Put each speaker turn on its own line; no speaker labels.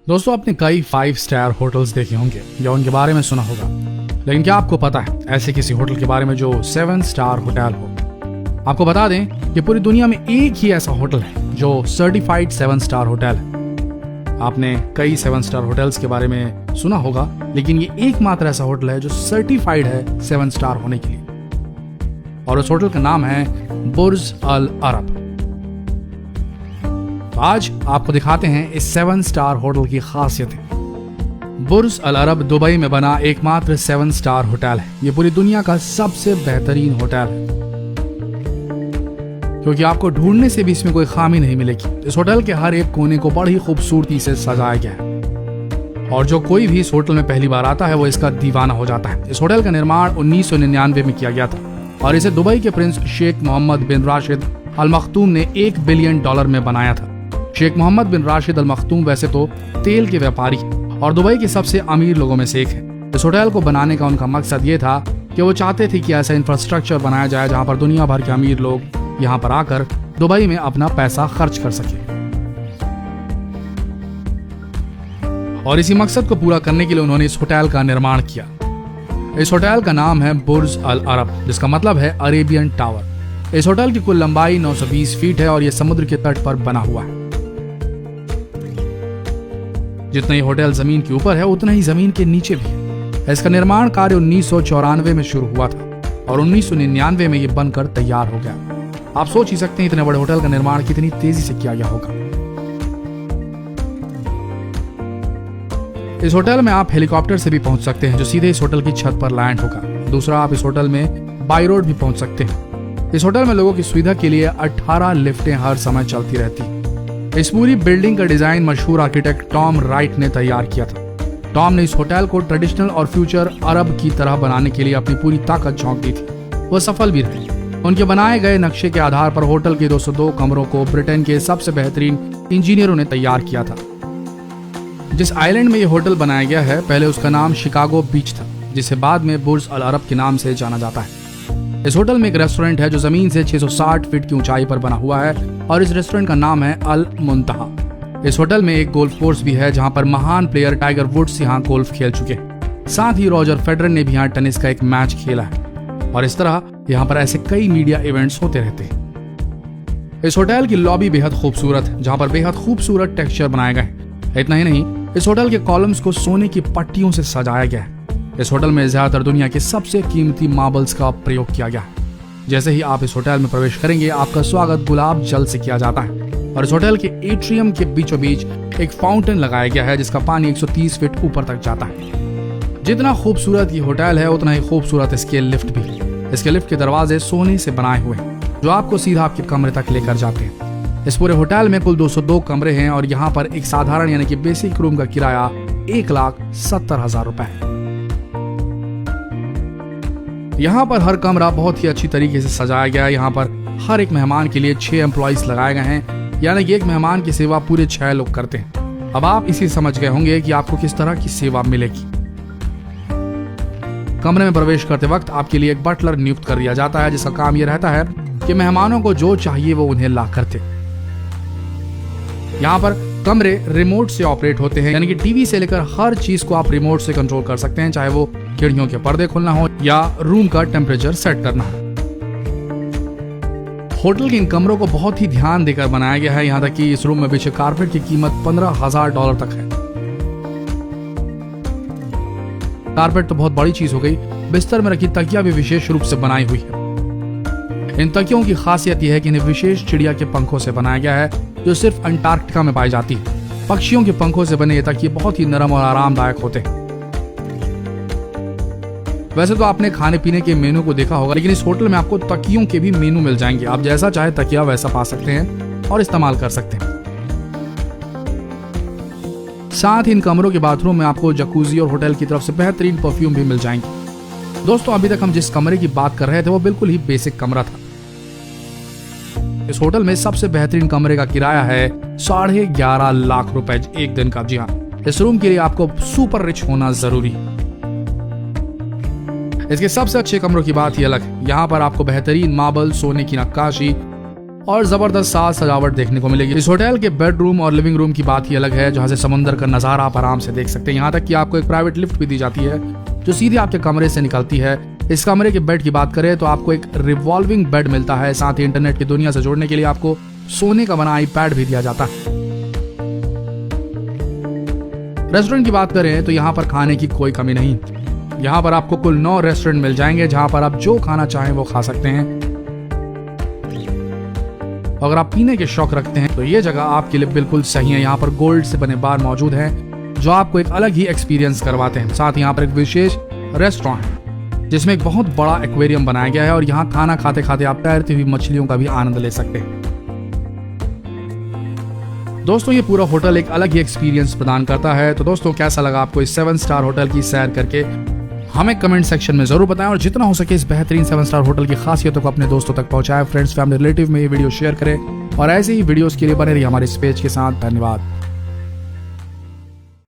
दोस्तों, आपने कई 5 स्टार होटल्स देखे होंगे या उनके बारे में सुना होगा, लेकिन क्या आपको पता है ऐसे किसी होटल के बारे में जो 7 स्टार होटल हो? आपको बता दें कि पूरी दुनिया में एक ही ऐसा होटल है जो सर्टिफाइड 7 स्टार होटल है। आपने कई 7 स्टार होटल्स के बारे में सुना होगा, लेकिन ये एकमात्र ऐसा होटल है जो सर्टिफाइड है 7 स्टार होने के लिए, और उस होटल का नाम है बुर्ज अल अरब। तो आज आपको दिखाते हैं इस 7 स्टार होटल की खासियतें। बुर्ज अल अरब दुबई में बना एकमात्र 7 स्टार होटल है। ये पूरी दुनिया का सबसे बेहतरीन होटल है, क्योंकि आपको ढूंढने से भी इसमें कोई खामी नहीं मिलेगी। इस होटल के हर एक कोने को बड़ी खूबसूरती से सजाया गया है, और जो कोई भी इस होटल में पहली बार आता है वो इसका दीवाना हो जाता है। इस होटल का निर्माण 1999 में किया गया था, और इसे दुबई के प्रिंस शेख मोहम्मद बिन राशिद अल मखतूम ने $1 बिलियन में बनाया था। शेख मोहम्मद बिन राशिद अल मखतूम वैसे तो तेल के व्यापारी और दुबई के सबसे अमीर लोगों में से एक है। इस होटल को बनाने का उनका मकसद ये था कि वो चाहते थे कि ऐसा इंफ्रास्ट्रक्चर बनाया जाए जहां पर दुनिया भर के अमीर लोग यहाँ पर आकर दुबई में अपना पैसा खर्च कर सके। और इसी मकसद को पूरा करने के लिए उन्होंने इस होटल का निर्माण किया। इस होटल का नाम है बुर्ज अल अरब, जिसका मतलब है अरेबियन टावर। इस होटल की कुल लंबाई 920 फीट है और यह समुद्र के तट पर बना हुआ है। जितना ही होटल जमीन के ऊपर है उतना ही जमीन के नीचे भी है। इसका निर्माण कार्य 1994 में शुरू हुआ था और 1999 में यह बनकर तैयार हो गया। आप सोच ही सकते हैं इतने बड़े होटल का निर्माण कितनी तेजी से किया गया होगा। इस होटल में आप हेलीकॉप्टर से भी पहुंच सकते हैं, जो सीधे इस होटल की छत पर लैंड होगा। दूसरा, आप इस होटल में बाई रोड भी पहुंच सकते हैं। इस होटल में लोगों की सुविधा के लिए 18 लिफ्टें हर समय चलती रहती। इस पूरी बिल्डिंग का डिजाइन मशहूर आर्किटेक्ट टॉम राइट ने तैयार किया था। टॉम ने इस होटल को ट्रेडिशनल और फ्यूचर अरब की तरह बनाने के लिए अपनी पूरी ताकत झोंक दी थी। वो सफल भी रहे। उनके बनाए गए नक्शे के आधार पर होटल के 202 कमरों को ब्रिटेन के सबसे बेहतरीन इंजीनियरों ने तैयार किया था। जिस आइलैंड में ये होटल बनाया गया है, पहले उसका नाम शिकागो बीच था, जिसे बाद में बुर्ज अल अरब के नाम से जाना जाता है। इस होटल में एक रेस्टोरेंट है जो जमीन से 660 फीट की ऊंचाई पर बना हुआ है, और इस रेस्टोरेंट का नाम है अल मुंतहा। इस होटल में एक गोल्फ कोर्स भी है, जहां पर महान प्लेयर टाइगर वुड्स यहाँ गोल्फ खेल चुके हैं। साथ ही रॉजर फेडरर ने भी यहाँ टेनिस का एक मैच खेला है, और इस तरह यहाँ पर ऐसे कई मीडिया इवेंट्स होते रहते हैं। इस होटल की लॉबी बेहद खूबसूरत है, जहाँ पर बेहद खूबसूरत टेक्सचर बनाए गए हैं। इतना ही नहीं, इस होटल के कॉलम्स को सोने की पट्टियों से सजाया गया है। इस होटल में ज्यादातर दुनिया के सबसे कीमती मार्बल्स का प्रयोग किया गया है। जैसे ही आप इस होटल में प्रवेश करेंगे, आपका स्वागत गुलाब जल से किया जाता है, और इस होटल के एट्रियम के बीचों बीच एक फाउंटेन लगाया गया है, जिसका पानी 130 फीट ऊपर तक जाता है। जितना खूबसूरत ये होटल है, उतना ही खूबसूरत इसके लिफ्ट भी। इसके लिफ्ट के दरवाजे सोने से बनाए हुए हैं, जो आपको सीधा आपके कमरे तक लेकर जाते हैं। इस पूरे होटल में कुल 202 कमरे हैं, और यहाँ पर एक साधारण यानी कि बेसिक रूम का किराया 1,70,000 रुपए है। यहाँ पर हर कमरा बहुत ही अच्छी तरीके से सजाया गया है। यहाँ पर हर एक मेहमान के लिए 6 एम्प्लॉइज लगाए गए हैं, यानी कि एक मेहमान की सेवा पूरे 6 लोग करते हैं। अब आप इसी समझ गए होंगे कि आपको किस तरह की सेवा मिलेगी। कमरे में प्रवेश करते वक्त आपके लिए एक बटलर नियुक्त कर दिया जाता है, जिसका काम यह रहता है कि मेहमानों को जो चाहिए वो उन्हें ला करते। यहाँ पर कमरे रिमोट से ऑपरेट होते हैं, यानी कि टीवी से लेकर हर चीज को आप रिमोट से कंट्रोल कर सकते हैं, चाहे वो खिड़कियों के पर्दे खोलना हो या रूम का टेम्परेचर सेट करना हो। होटल के इन कमरों को बहुत ही ध्यान देकर बनाया गया है, यहाँ तक कि इस रूम में बिछे कारपेट की कीमत $15,000 तक है। कारपेट तो बहुत बड़ी चीज हो गई, बिस्तर में रखी तकिया भी विशेष रूप से बनाई हुई है। इन तकियों की खासियत यह है कि इन्हें विशेष चिड़िया के पंखों से बनाया गया है, जो सिर्फ अंटार्कटिका में पाई जाती है। पक्षियों के पंखों से बने ये तकिए बहुत ही नरम और आरामदायक होते हैं। वैसे तो आपने खाने पीने के मेनू को देखा होगा, लेकिन इस होटल में आपको तकियों के भी मेनू मिल जाएंगे। आप जैसा चाहे तकिया वैसा पा सकते हैं और इस्तेमाल कर सकते हैं। साथ ही इन कमरों के बाथरूम में आपको जकूजी और होटल की तरफ से बेहतरीन परफ्यूम भी मिल जाएंगे। दोस्तों, अभी तक हम जिस कमरे की बात कर रहे थे वो बिल्कुल ही बेसिक कमरा था। इस होटल में सबसे बेहतरीन कमरे का किराया है 11.5 लाख रुपए एक दिन का। जी हाँ, इस रूम के लिए आपको सुपर रिच होना जरूरी है। इसके सबसे अच्छे कमरों की बात ही अलग है। यहाँ पर आपको बेहतरीन मार्बल, सोने की नक्काशी, और जबरदस्त साज सजावट देखने को मिलेगी। इस होटल के बेडरूम और लिविंग रूम की बात ही अलग है, जहाँ से समुद्र का नजारा आप आराम से देख सकते हैं। यहाँ तक कि आपको एक प्राइवेट लिफ्ट भी दी जाती है जो सीधे आपके कमरे से निकलती है। इस कमरे के बेड की बात करें तो आपको एक रिवॉल्विंग बेड मिलता है। साथ ही इंटरनेट की दुनिया से जोड़ने के लिए आपको सोने का बना आईपैड भी दिया जाता है। रेस्टोरेंट की बात करें तो यहाँ पर खाने की कोई कमी नहीं। यहाँ पर आपको कुल 9 रेस्टोरेंट मिल जाएंगे जहाँ पर आप जो खाना चाहें वो खा सकते हैं। अगर आप पीने के शौक रखते हैं तो ये जगह आपके लिए बिल्कुल सही है। यहाँ पर गोल्ड से बने बार मौजूद हैं जो आपको एक अलग ही एक्सपीरियंस करवाते हैं। साथ ही यहाँ पर एक विशेष रेस्टोरेंट है जिसमें एक बहुत बड़ा एक्वेरियम बनाया गया है और यहाँ खाना खाते खाते आप तैरती हुई मछलियों का भी आनंद ले सकते हैं। दोस्तों ये पूरा होटल एक अलग ही एक्सपीरियंस प्रदान करता है। तो दोस्तों कैसा लगा आपको इस 7 स्टार होटल की सैर करके, हमें कमेंट सेक्शन में जरूर बताएं और जितना हो सके इस बेहतरीन 7 स्टार होटल की खासियतों को अपने दोस्तों तक पहुंचाएं। फ्रेंड्स, फैमिली, रिलेटिव में ये वीडियो शेयर करें और ऐसे ही वीडियोस के लिए बने रहिए हमारे इस पेज के साथ। धन्यवाद।